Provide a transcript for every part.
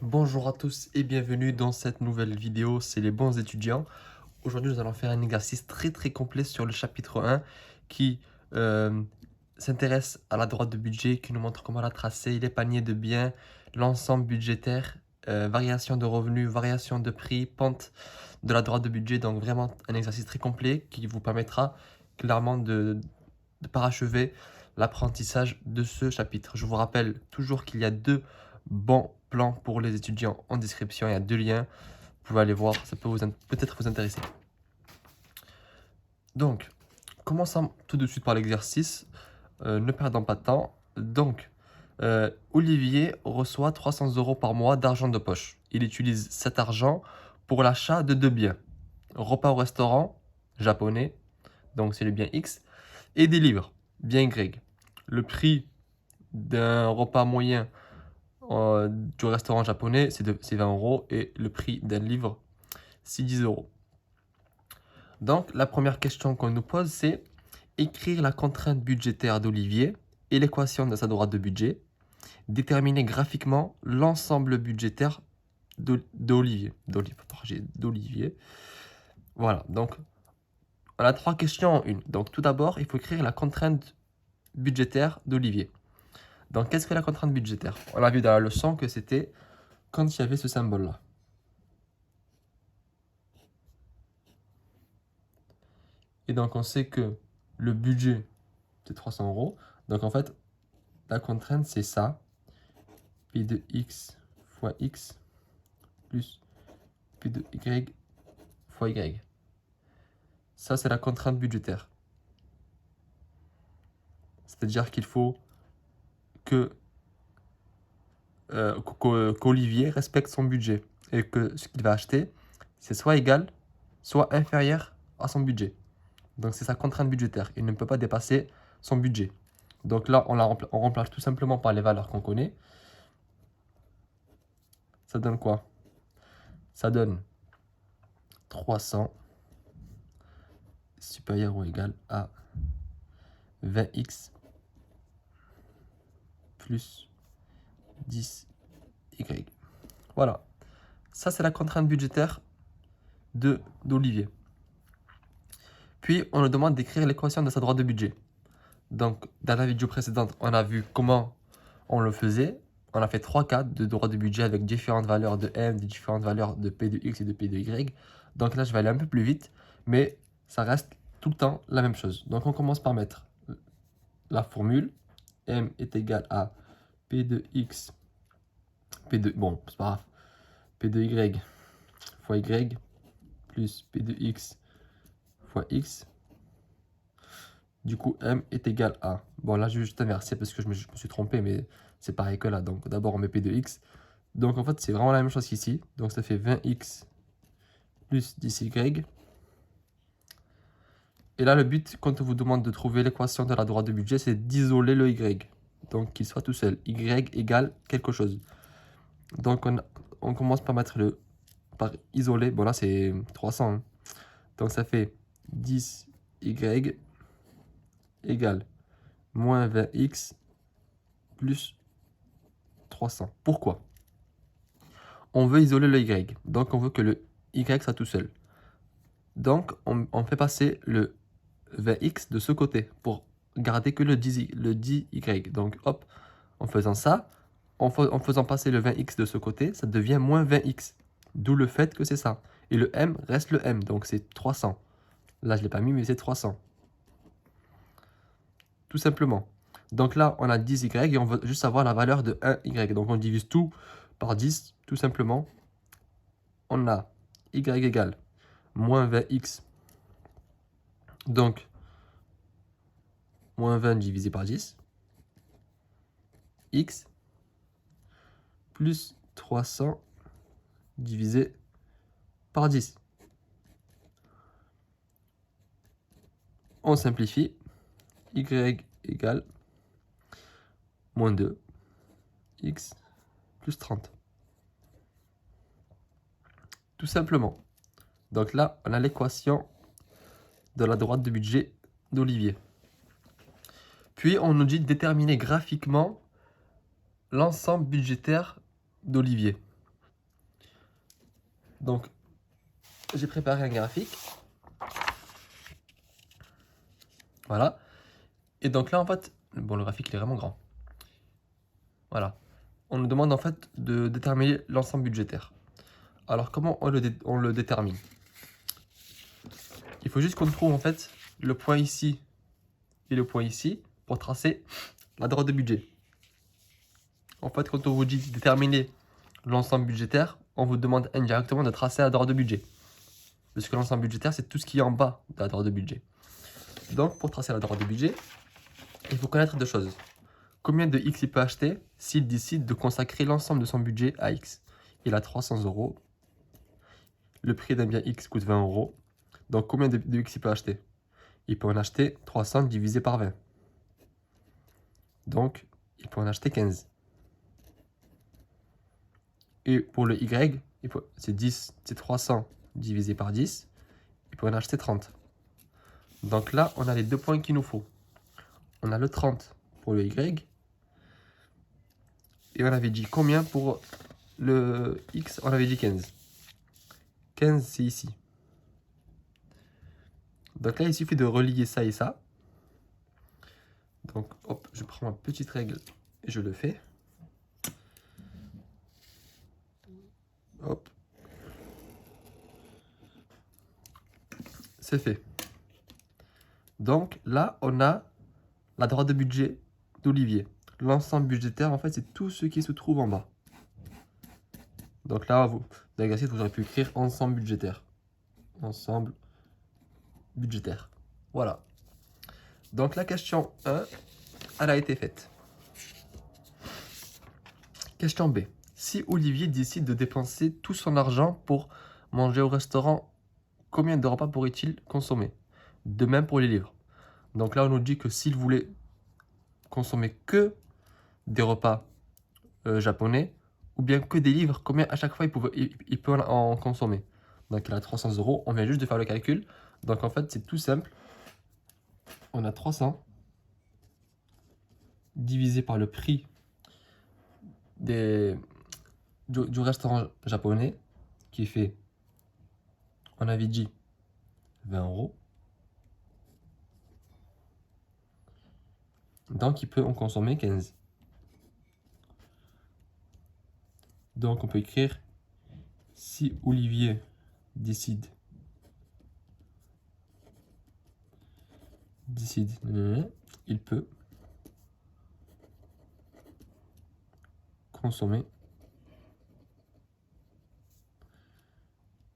Bonjour à tous et bienvenue dans cette nouvelle vidéo, c'est les bons étudiants. Aujourd'hui, nous allons faire un exercice très complet sur le chapitre 1 qui s'intéresse à la droite de budget, qui nous montre comment la tracer, les paniers de biens, l'ensemble budgétaire, variation de revenus, variation de prix, pente de la droite de budget. Donc vraiment un exercice très complet qui vous permettra clairement de parachever l'apprentissage de ce chapitre. Je vous rappelle toujours qu'il y a deux bons plans pour les étudiants en description. Il y a deux liens. Vous pouvez aller voir, ça peut peut-être vous intéresser. Donc, commençons tout de suite par l'exercice. Ne perdons pas de temps. Donc, Olivier reçoit 300 € par mois d'argent de poche. Il utilise cet argent pour l'achat de deux biens. Repas au restaurant, japonais, donc c'est le bien X, et des livres, bien Y. Le prix d'un repas moyen du restaurant japonais, c'est 20 € et le prix d'un livre, c'est 10 €. Donc, la première question qu'on nous pose, c'est écrire la contrainte budgétaire d'Olivier et l'équation de sa droite de budget. Déterminer graphiquement l'ensemble budgétaire d'Olivier. Voilà, donc on a trois questions en une. Donc, tout d'abord, il faut écrire la contrainte budgétaire d'Olivier. Donc, qu'est-ce que la contrainte budgétaire? On a vu dans la leçon que c'était quand il y avait ce symbole-là. Et donc, on sait que le budget, c'est 300 €. Donc, en fait, la contrainte, c'est ça. P de X fois X plus P de Y fois Y. Ça, c'est la contrainte budgétaire. C'est-à-dire qu'il faut qu'Olivier respecte son budget et que ce qu'il va acheter, c'est soit égal, soit inférieur à son budget. Donc, c'est sa contrainte budgétaire. Il ne peut pas dépasser son budget. Donc là, on remplace tout simplement par les valeurs qu'on connaît. Ça donne quoi? Ça donne 300 supérieur ou égal à 20x plus 10y. Voilà. Ça, c'est la contrainte budgétaire d'Olivier. Puis, on nous demande d'écrire l'équation de sa droite de budget. Donc, dans la vidéo précédente, on a vu comment on le faisait. On a fait 3 cas de droite de budget avec différentes valeurs de M, différentes valeurs de P de X et de P de Y. Donc là, je vais aller un peu plus vite, mais ça reste tout le temps la même chose. Donc, on commence par mettre la formule. M est égal à P de X, bon, c'est pas grave, P de Y fois Y plus P de X fois X. Du coup, M est égal à... Bon, là, je vais juste inverser parce que je me suis trompé, mais c'est pareil que là. Donc, d'abord, on met P de X. Donc, en fait, c'est vraiment la même chose qu'ici. Donc, ça fait 20x plus 10y. Et là, le but, quand on vous demande de trouver l'équation de la droite de budget, c'est d'isoler le y. Donc, qu'il soit tout seul. Y égale quelque chose. Donc, on commence par mettre par isoler. Bon, là, c'est 300. Hein. Donc, ça fait 10y égale moins 20x plus 300. Pourquoi? On veut isoler le y. Donc, on veut que le y soit tout seul. Donc, on fait passer le 20x de ce côté pour garder que le 10y. Donc, hop, en faisant ça, en faisant passer le 20x de ce côté, ça devient moins 20x. D'où le fait que c'est ça. Et le m reste le m, donc c'est 300. Là, je ne l'ai pas mis, mais c'est 300. Tout simplement. Donc là, on a 10y et on veut juste savoir la valeur de 1y. Donc, on divise tout par 10, tout simplement. On a y égale moins 20x. Donc, moins 20 divisé par 10. X plus 300 divisé par 10. On simplifie. Y égale moins 2. X plus 30. Tout simplement. Donc là, on a l'équation de la droite de budget d'Olivier. Puis, on nous dit de déterminer graphiquement l'ensemble budgétaire d'Olivier. Donc, j'ai préparé un graphique. Voilà. Et donc là, en fait, bon, le graphique il est vraiment grand. Voilà. On nous demande en fait de déterminer l'ensemble budgétaire. Alors, comment on le détermine? Il faut juste qu'on trouve en fait le point ici et le point ici pour tracer la droite de budget. En fait, quand on vous dit déterminer l'ensemble budgétaire, on vous demande indirectement de tracer la droite de budget. Parce que l'ensemble budgétaire, c'est tout ce qui est en bas de la droite de budget. Donc, pour tracer la droite de budget, il faut connaître deux choses. Combien de X il peut acheter s'il décide de consacrer l'ensemble de son budget à X? Il a 300 euros. Le prix d'un bien X coûte 20 euros. Donc, combien de X il peut acheter? Il peut en acheter 300 divisé par 20. Donc, il peut en acheter 15. Et pour le Y, c'est 10, c'est 300 divisé par 10. Il peut en acheter 30. Donc là, on a les deux points qu'il nous faut. On a le 30 pour le Y. Et on avait dit combien pour le X? On avait dit 15. 15, c'est ici. Donc là, il suffit de relier ça et ça. Donc, hop, je prends ma petite règle et je le fais. Hop. C'est fait. Donc là, on a la droite de budget d'Olivier. L'ensemble budgétaire, en fait, c'est tout ce qui se trouve en bas. Donc là, dans l'exercice, vous aurez pu écrire ensemble budgétaire. Ensemble budgétaire. Voilà. Donc la question 1, elle a été faite. Question B. Si Olivier décide de dépenser tout son argent pour manger au restaurant, combien de repas pourrait-il consommer? De même pour les livres. Donc là, on nous dit que s'il voulait consommer que des repas japonais, ou bien que des livres, combien à chaque fois il peut en consommer? Donc il a 300 euros, on vient juste de faire le calcul. Donc en fait, c'est tout simple. On a 300 divisé par le prix du restaurant japonais, qui fait, on avait dit 20 euros. Donc il peut en consommer 15. Donc on peut écrire si Olivier décide, il peut consommer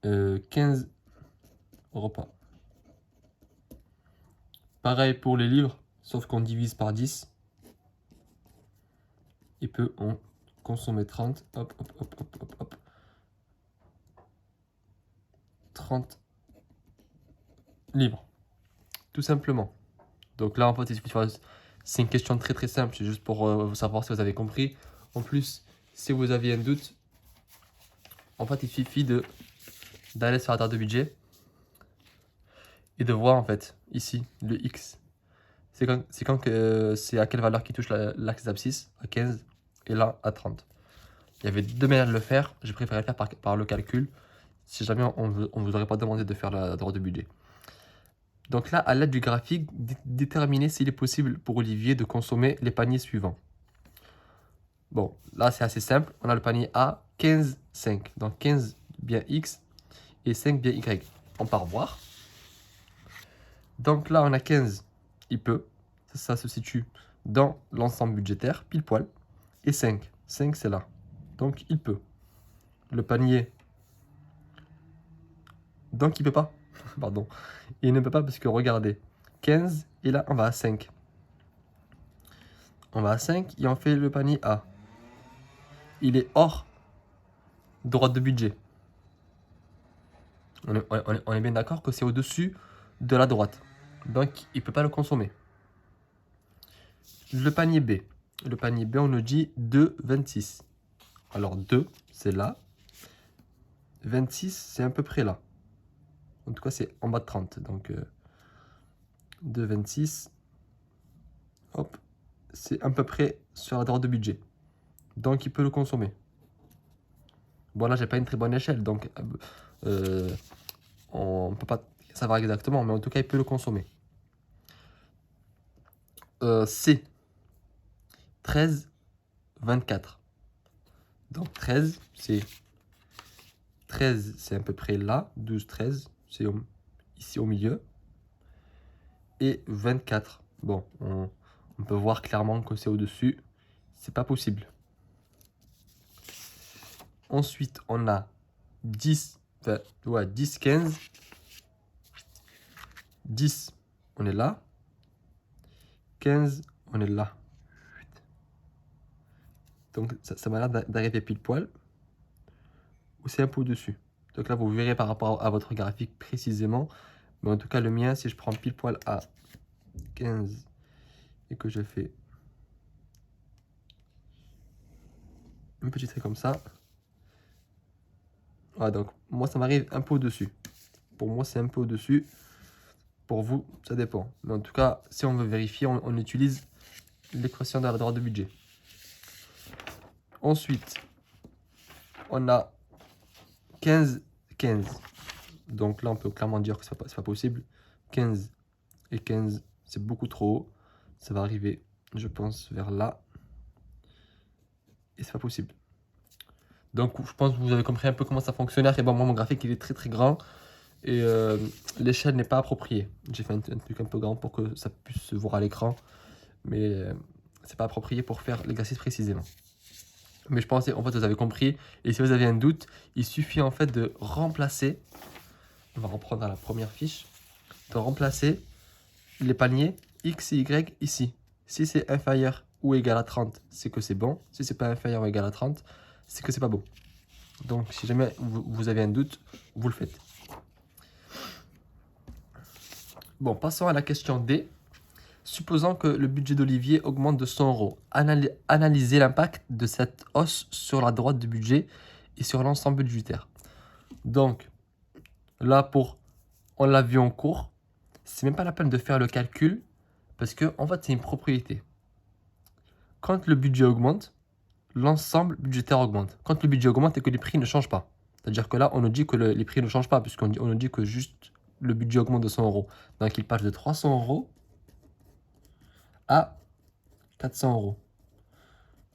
15 repas. Pareil pour les livres, sauf qu'on divise par 10. Il peut en consommer 30. Hop, hop, hop, hop, hop, hop. 30 livres. Tout simplement. Donc là, en fait, c'est une question très très simple. C'est juste pour savoir si vous avez compris. En plus, si vous aviez un doute, en fait, il suffit d'aller sur la table de budget et de voir en fait ici le X. C'est à quelle valeur qui touche l'axe d'abscisse, à 15 et là à 30. Il y avait deux manières de le faire. J'ai préféré le faire par le calcul. Si jamais on ne vous aurait pas demandé de faire la droite de budget. Donc là, à l'aide du graphique, déterminer s'il est possible pour Olivier de consommer les paniers suivants. Bon, là c'est assez simple. On a le panier A, 15, 5. Donc 15 bien X et 5 bien Y. On part voir. Donc là, on a 15, il peut. Ça se situe dans l'ensemble budgétaire, pile poil. Et 5, 5 c'est là. Donc il peut. Le panier, donc il peut pas. Pardon. Il ne peut pas parce que regardez, 15 et là on va à 5. On va à 5 et on fait le panier A. Il est hors droite de budget. On est bien d'accord que c'est au-dessus de la droite. Donc il ne peut pas le consommer. Le panier B. Le panier B, on nous dit 2, 26. Alors 2, c'est là. 26, c'est à peu près là. En tout cas, c'est en bas de 30. Donc 2, 26. Hop. C'est à peu près sur la droite de budget. Donc il peut le consommer. Bon, là, j'ai pas une très bonne échelle, donc on peut pas savoir exactement, mais en tout cas, il peut le consommer. C, 13, 24. Donc 13, c'est à peu près là. 12, 13, c'est ici au milieu. Et 24. Bon, on peut voir clairement que c'est au-dessus. C'est pas possible. Ensuite, on a 10, 10, 15. 10, on est là. 15, on est là. Donc ça m'a l'air d'arriver pile poil. Ou c'est un peu au-dessus. Donc là, vous verrez par rapport à votre graphique précisément. Mais en tout cas, le mien, si je prends pile poil à 15 et que je fais un petit trait comme ça. Voilà, donc moi, ça m'arrive un peu au-dessus. Pour moi, c'est un peu au-dessus. Pour vous, ça dépend. Mais en tout cas, si on veut vérifier, on utilise l'équation de la droite de budget. Ensuite, on a 15, 15. Donc là, on peut clairement dire que ce n'est pas possible. 15 et 15, c'est beaucoup trop haut. Ça va arriver, je pense, vers là. Et c'est pas possible. Donc, je pense que vous avez compris un peu comment ça fonctionne. Et bon, moi, mon graphique, il est très très grand. Et l'échelle n'est pas appropriée. J'ai fait un truc un peu grand pour que ça puisse se voir à l'écran. Mais c'est pas approprié pour faire l'exercice précisément. Mais je pense, en fait, vous avez compris. Et si vous avez un doute, il suffit en fait de remplacer. On va reprendre à la première fiche. De remplacer les paniers X et Y ici. Si c'est inférieur ou égal à 30, c'est que c'est bon. Si c'est pas inférieur ou égal à 30, c'est que c'est pas bon. Donc, si jamais vous avez un doute, vous le faites. Bon, passons à la question D. Supposons que le budget d'Olivier augmente de 100 euros. Analysez l'impact de cette hausse sur la droite du budget et sur l'ensemble budgétaire. Donc, là, on l'a vu en cours, c'est même pas la peine de faire le calcul parce que, en fait, c'est une propriété. Quand le budget augmente, l'ensemble budgétaire augmente. Quand le budget augmente et que les prix ne changent pas. C'est-à-dire que là, on nous dit que les prix ne changent pas puisqu'on nous dit que juste le budget augmente de 100 euros. Donc, il passe de 300 euros à 400 euros.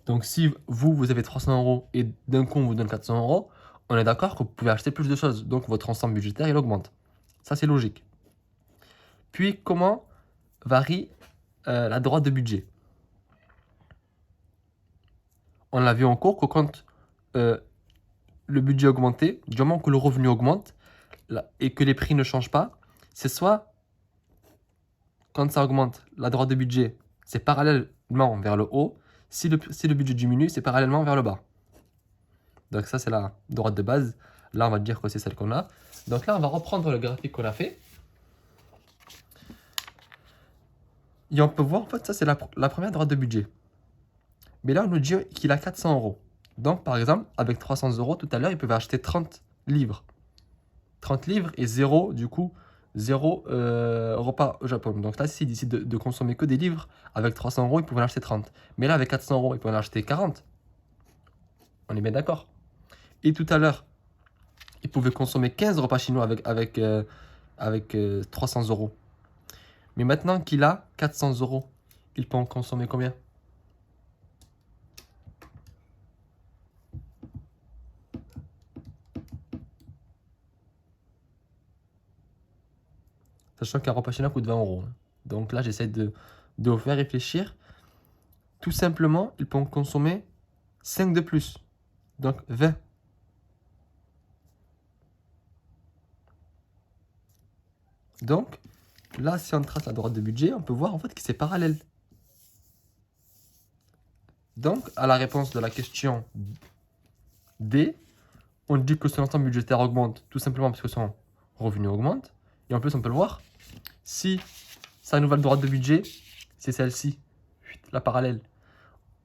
Donc, si vous avez 300 euros et d'un coup, on vous donne 400 euros, on est d'accord que vous pouvez acheter plus de choses. Donc, votre ensemble budgétaire, il augmente. Ça, c'est logique. Puis, comment varie la droite de budget? On l'a vu en cours que quand le budget augmentait, du moment que le revenu augmente et que les prix ne changent pas, c'est soit quand ça augmente, la droite de budget, c'est parallèlement vers le haut. Si le budget diminue, c'est parallèlement vers le bas. Donc ça, c'est la droite de base. Là, on va dire que c'est celle qu'on a. Donc là, on va reprendre le graphique qu'on a fait. Et on peut voir, en fait, ça, c'est la première droite de budget. Mais là, on nous dit qu'il a 400 euros. Donc, par exemple, avec 300 euros, tout à l'heure, il pouvait acheter 30 livres. 30 livres et 0, du coup, 0 repas au Japon. Donc là, s'il décide de consommer que des livres, avec 300 euros, il pouvait en acheter 30. Mais là, avec 400 euros, il pouvait en acheter 40. On est bien d'accord. Et tout à l'heure, il pouvait consommer 15 repas chinois avec 300 euros. Mais maintenant qu'il a 400 euros, il peut en consommer combien? Sachant qu'un repas chinois coûte 20 euros. Donc là, j'essaie de vous faire réfléchir. Tout simplement, il peut en consommer 5 de plus. Donc 20. Donc, là, si on trace la droite de budget, on peut voir en fait que c'est parallèle. Donc, à la réponse de la question D, on dit que son ensemble budgétaire augmente tout simplement parce que son revenu augmente. Et en plus, on peut le voir. Si sa nouvelle droite de budget, c'est celle-ci, la parallèle,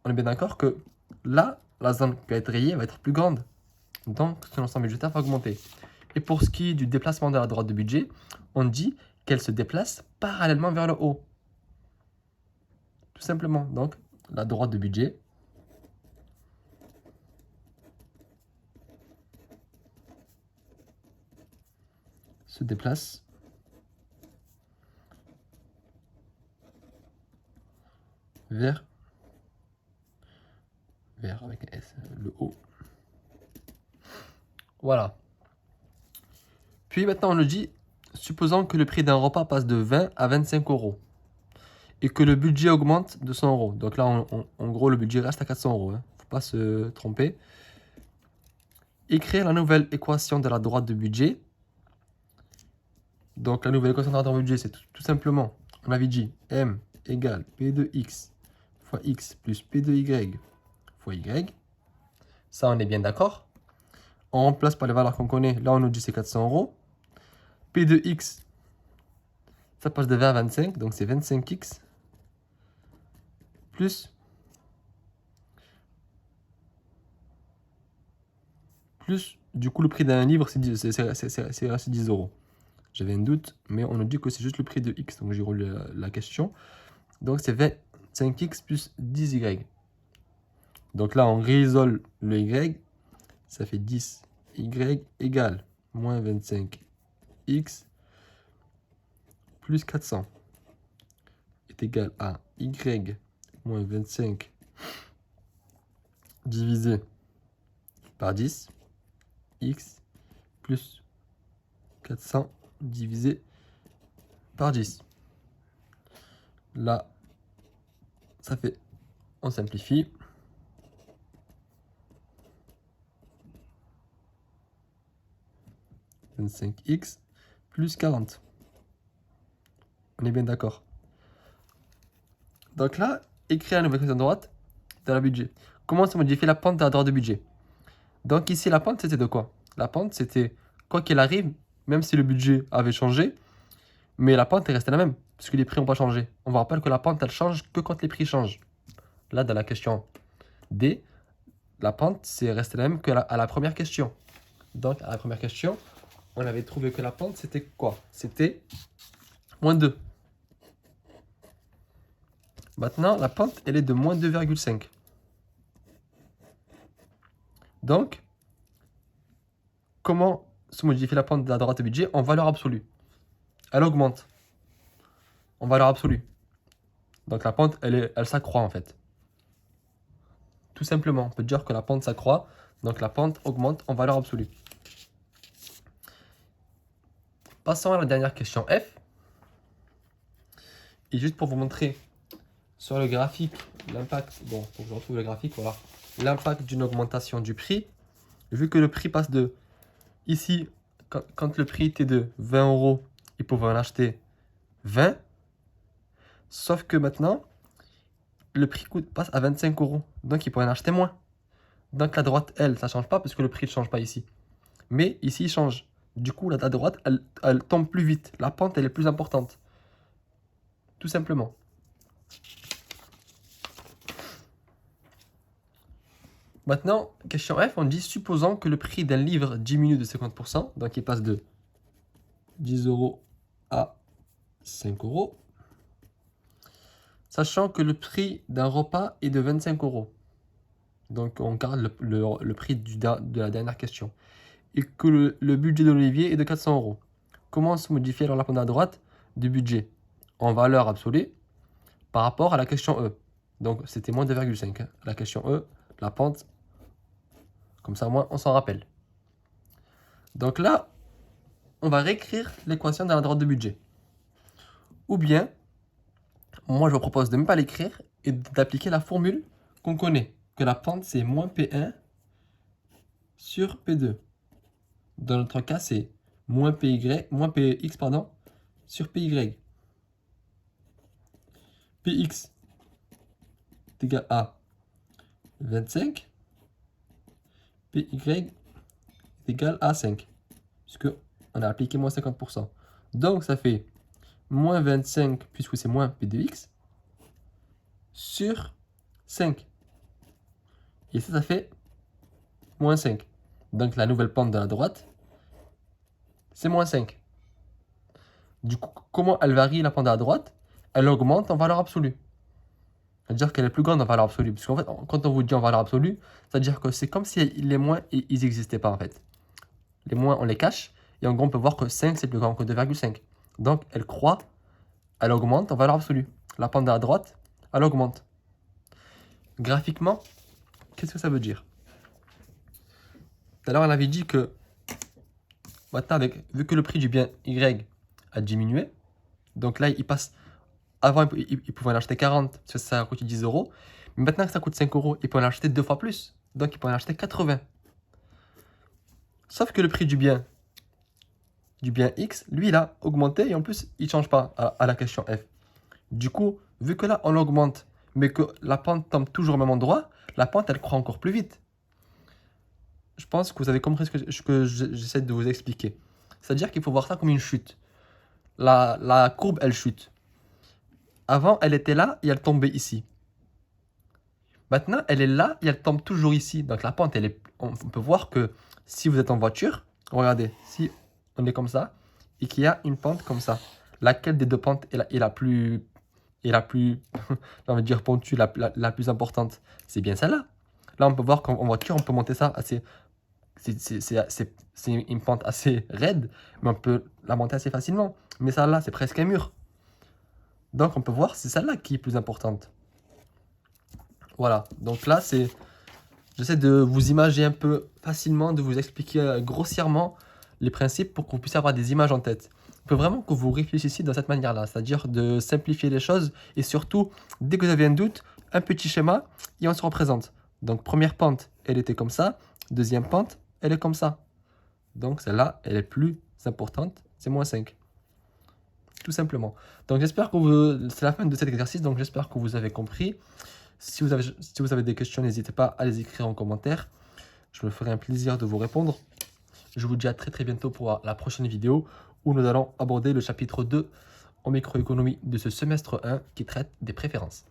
on est bien d'accord que là, la zone qui va être rayée va être plus grande. Donc, son ensemble budgétaire va augmenter. Et pour ce qui est du déplacement de la droite de budget, on dit qu'elle se déplace parallèlement vers le haut. Tout simplement. Donc, la droite de budget se déplace vers avec un S, le haut. Voilà. Puis maintenant on nous dit, supposons que le prix d'un repas passe de 20 à 25 € et que le budget augmente de 100 €. Donc là, en gros, le budget reste à 400 €. Hein. Faut pas se tromper. Écrire la nouvelle équation de la droite de budget. Donc la nouvelle équation de la droite de budget, c'est tout simplement, on avait dit M égale P de X fois X plus P de Y fois Y. Ça, on est bien d'accord. On remplace par les valeurs qu'on connaît. Là, on nous dit c'est 400 €. P de X, ça passe de 20 à 25, donc c'est 25X plus du coup le prix d'un livre, c'est 10 €. J'avais un doute, mais on nous dit que c'est juste le prix de X, donc j'ai relu la question. Donc c'est 25X plus 10Y. Donc là, on réisole le Y, ça fait 10Y égale moins 25X plus 400 est égal à Y moins 25 divisé par 10, X plus 400 divisé par 10. Là, ça fait, on simplifie. « 25X plus 40. » On est bien d'accord. Donc là, écrire la nouvelle équation de droite de la budget. Comment se modifier la pente de la droite de budget? Donc ici, la pente, c'était de quoi? La pente, c'était, quoi qu'il arrive, même si le budget avait changé, mais la pente est restée la même, puisque les prix n'ont pas changé. On vous rappelle que la pente, elle change que quand les prix changent. Là, dans la question D, la pente, c'est resté la même qu'à la première question. Donc, à la première question, on avait trouvé que la pente, c'était quoi? C'était moins 2. Maintenant, la pente, elle est de moins 2,5. Donc, comment se modifie la pente de la droite de budget en valeur absolue? Elle augmente en valeur absolue. Donc la pente, elle s'accroît en fait. Tout simplement, on peut dire que la pente s'accroît, donc la pente augmente en valeur absolue. Passons à la dernière question F. Et juste pour vous montrer sur le graphique l'impact, bon, faut que je retrouve le graphique, voilà, l'impact d'une augmentation du prix. Vu que le prix passe de, ici, quand le prix était de 20 €, il pouvait en acheter 20. Sauf que maintenant, le prix passe à 25 €. Donc, il pourrait en acheter moins. Donc, la droite, elle, ça ne change pas parce que le prix ne change pas ici. Mais ici, il change. Du coup, la droite, elle tombe plus vite. La pente, elle est plus importante. Tout simplement. Maintenant, question F, on dit, supposons que le prix d'un livre diminue de 50%. Donc, il passe de 10 € à 5 €. Sachant que le prix d'un repas est de 25 €. Donc, on garde le prix de la dernière question. Et que le budget de l'Olivier est de 400 €. Comment se modifie alors la pente à droite du budget en valeur absolue par rapport à la question E? Donc, c'était moins 2,5. Hein. La question E, la pente, comme ça, moins, on s'en rappelle. Donc là, on va réécrire l'équation de la droite de budget. Ou bien, moi, je vous propose de ne pas l'écrire et d'appliquer la formule qu'on connaît, que la pente, c'est moins P1 sur P2. Dans notre cas, c'est moins Px pardon, sur Py. Px est égal à 25. Py est égal à 5. Puisque on a appliqué moins 50%. Donc, ça fait moins 25, puisque c'est moins P de X, sur 5. Et ça fait moins 5. Donc, la nouvelle pente de la droite, c'est moins 5. Du coup, comment elle varie la pente de la droite? Elle augmente en valeur absolue. C'est-à-dire qu'elle est plus grande en valeur absolue. Parce qu'en fait, quand on vous dit en valeur absolue, c'est-à-dire que c'est comme si les moins, ils n'existaient pas en fait. Les moins, on les cache. Et en gros, on peut voir que 5, c'est plus grand que 2,5. Donc, elle croît, elle augmente en valeur absolue. La pente à droite, elle augmente. Graphiquement, qu'est-ce que ça veut dire? Tout à l'heure, on avait dit que maintenant, vu que le prix du bien Y a diminué, donc là, il passe. Avant, il pouvait en acheter 40 parce que ça coûte 10 euros. Mais maintenant que ça coûte 5 euros, il peut en acheter 2 fois plus. Donc, il peut en acheter 80. Sauf que le prix du bien X, lui, il a augmenté et en plus, il ne change pas à la question F. Du coup, vu que là, on augmente, mais que la pente tombe toujours au même endroit, la pente, elle croît encore plus vite. Je pense que vous avez compris ce que j'essaie de vous expliquer. C'est-à-dire qu'il faut voir ça comme une chute. La courbe, elle chute. Avant, elle était là et elle tombait ici. Maintenant, elle est là et elle tombe toujours ici. Donc la pente, on peut voir que si vous êtes en voiture, regardez, si on est comme ça et qu'il y a une pente comme ça, laquelle des deux pentes est la plus, j'ai envie de dire pontue, la plus importante? C'est bien celle-là. Là, on peut voir qu'en voiture, on peut monter ça assez. C'est une pente assez raide, mais on peut la monter assez facilement. Mais celle-là, c'est presque un mur. Donc on peut voir, c'est celle-là qui est plus importante. Voilà, donc là, j'essaie de vous imager un peu facilement, de vous expliquer grossièrement les principes pour que vous puissiez avoir des images en tête. Il faut vraiment que vous réfléchissiez de cette manière-là, c'est-à-dire de simplifier les choses et surtout, dès que vous avez un doute, un petit schéma et on se représente. Donc première pente, elle était comme ça. Deuxième pente, elle est comme ça. Donc celle-là, elle est plus importante, c'est moins 5. Tout simplement. Donc j'espère que c'est la fin de cet exercice, donc j'espère que vous avez compris. Si vous avez des questions, n'hésitez pas à les écrire en commentaire. Je me ferai un plaisir de vous répondre. Je vous dis à très bientôt pour la prochaine vidéo où nous allons aborder le chapitre 2 en microéconomie de ce semestre 1 qui traite des préférences.